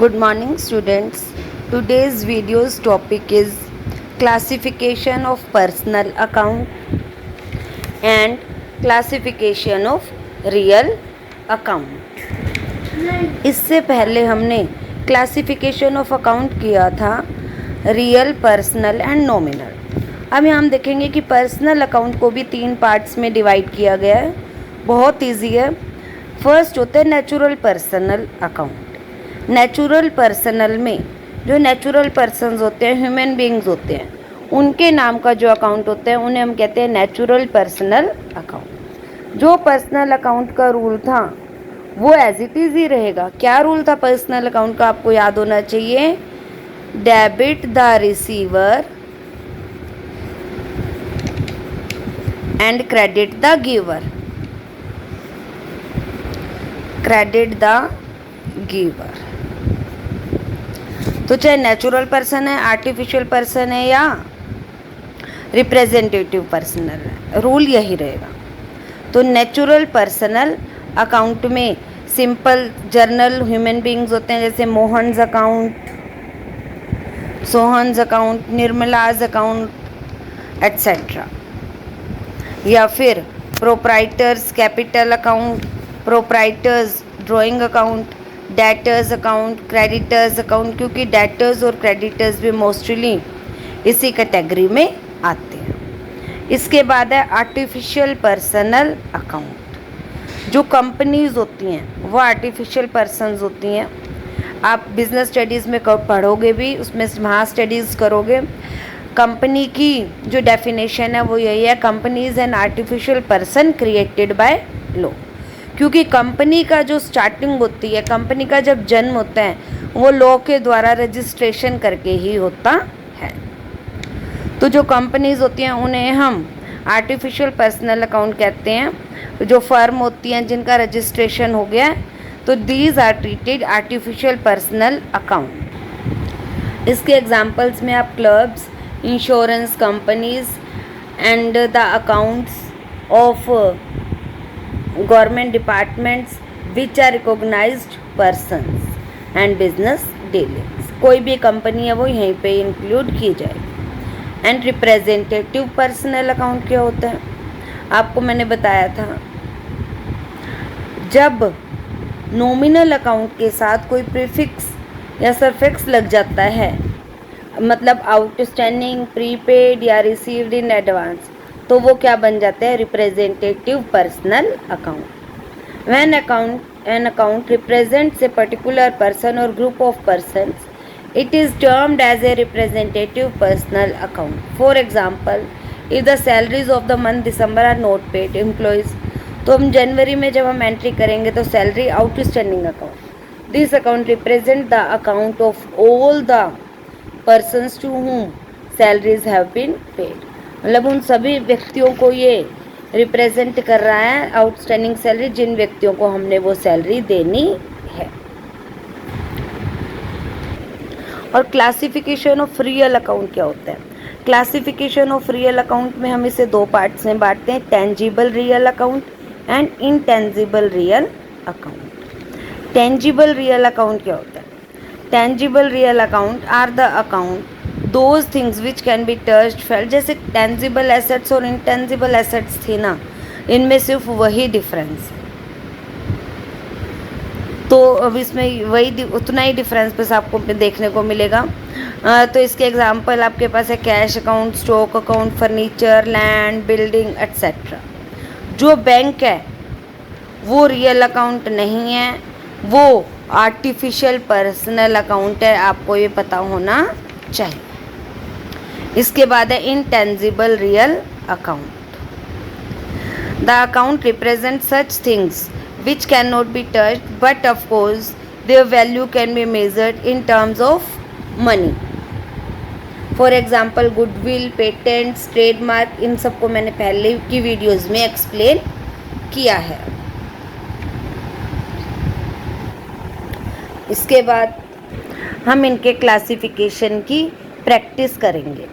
Good morning, students. Today's video's topic is classification of personal account and classification of real account. इससे पहले हमने classification of account किया था real, personal and nominal. अब यहाँ हम देखेंगे कि पर्सनल अकाउंट को भी 3 पार्ट्स में डिवाइड किया गया है। बहुत ईजी है। फर्स्ट होता है natural personal account. Natural personal में जो नेचुरल पर्सन्स होते हैं, ह्यूमन बीइंग्स होते हैं, उनके नाम का जो अकाउंट होता है उन्हें हम कहते हैं नेचुरल पर्सनल अकाउंट। जो पर्सनल अकाउंट का रूल था वो एज इट इज़ ही रहेगा। क्या रूल था पर्सनल अकाउंट का, आपको याद होना चाहिए। Debit the receiver and credit the giver. Credit the giver. तो चाहे नेचुरल पर्सन है, आर्टिफिशियल पर्सन है या रिप्रेजेंटेटिव पर्सनल है, रूल यही रहेगा। तो नेचुरल पर्सनल अकाउंट में सिंपल जर्नल ह्यूमन बीइंग्स होते हैं, जैसे Mohan's account, Sohan's account, Nirmala's account etcetera. या फिर proprietor's capital account, proprietor's drawing account, debtors account, creditors account, क्योंकि डेटर्स और क्रेडिटर्स भी मोस्टली इसी कैटेगरी में आते हैं। इसके बाद है आर्टिफिशियल पर्सनल अकाउंट। जो कंपनीज होती हैं वो आर्टिफिशियल पर्सन्स होती हैं। आप बिजनेस स्टडीज़ में पढ़ोगे भी, उसमें वहाँ स्टडीज़ करोगे। कंपनी की जो डेफिनेशन है वो यही है, company is an artificial person created by law. क्योंकि कंपनी का जो स्टार्टिंग होती है, कंपनी का जब जन्म होता है वो लॉ के द्वारा रजिस्ट्रेशन करके ही होता है। तो जो कंपनीज होती हैं उन्हें हम आर्टिफिशियल पर्सनल अकाउंट कहते हैं। जो फर्म होती हैं जिनका रजिस्ट्रेशन हो गया है, तो these are treated artificial personal account. इसके एग्जांपल्स में आप clubs, insurance companies and the accounts of government departments which are recognised persons and business dealings. कोई भी कंपनी है वो यहीं पे इंक्लूड की जाएगी। एंड रिप्रेजेंटेटिव पर्सनल अकाउंट क्या होता है, आपको मैंने बताया था, जब नॉमिनल अकाउंट के साथ कोई प्रीफिक्स या सफिक्स लग जाता है, मतलब आउटस्टैंडिंग, प्रीपेड या रिसीव्ड इन एडवांस, तो वो क्या बन जाता है, representative personal account. When an account represents a particular person और group of persons, it is termed as a representative personal account. For example, if the salaries of the month December are not paid employees, तो हम जनवरी में जब हम entry करेंगे तो salary outstanding account. This account represent the account of all the persons to whom salaries have been paid. मतलब उन सभी व्यक्तियों को ये रिप्रेजेंट कर रहा है, आउटस्टैंडिंग सैलरी, जिन व्यक्तियों को हमने वो सैलरी देनी है। और क्लासिफिकेशन ऑफ रियल अकाउंट क्या होता है। क्लासिफिकेशन ऑफ रियल अकाउंट में हम इसे 2 पार्ट्स में बांटते हैं, tangible real account and intangible real account. Tangible real account क्या होता है। Tangible real account are the account those things which can be touched, felt. जैसे टेंजिबल एसेट्स और इनटेंजिबल एसेट्स थी ना, इनमें सिर्फ वही डिफरेंस है। तो अब इसमें वही उतना ही डिफरेंस बस आपको देखने को मिलेगा। तो इसके एग्जांपल आपके पास है cash account, stock account, furniture, land, building etcetera. जो बैंक है वो रियल अकाउंट नहीं है, वो आर्टिफिशियल पर्सनल अकाउंट है, आपको ये पता होना चाहिए। इसके बाद है intangible real account. The account represent such things which cannot be touched, but of course their value can be measured in terms of money. For example, goodwill, patents, trademark, इन सबको मैंने पहले की वीडियोज़ में एक्सप्लेन किया है। इसके बाद हम इनके क्लासिफिकेशन की प्रैक्टिस करेंगे।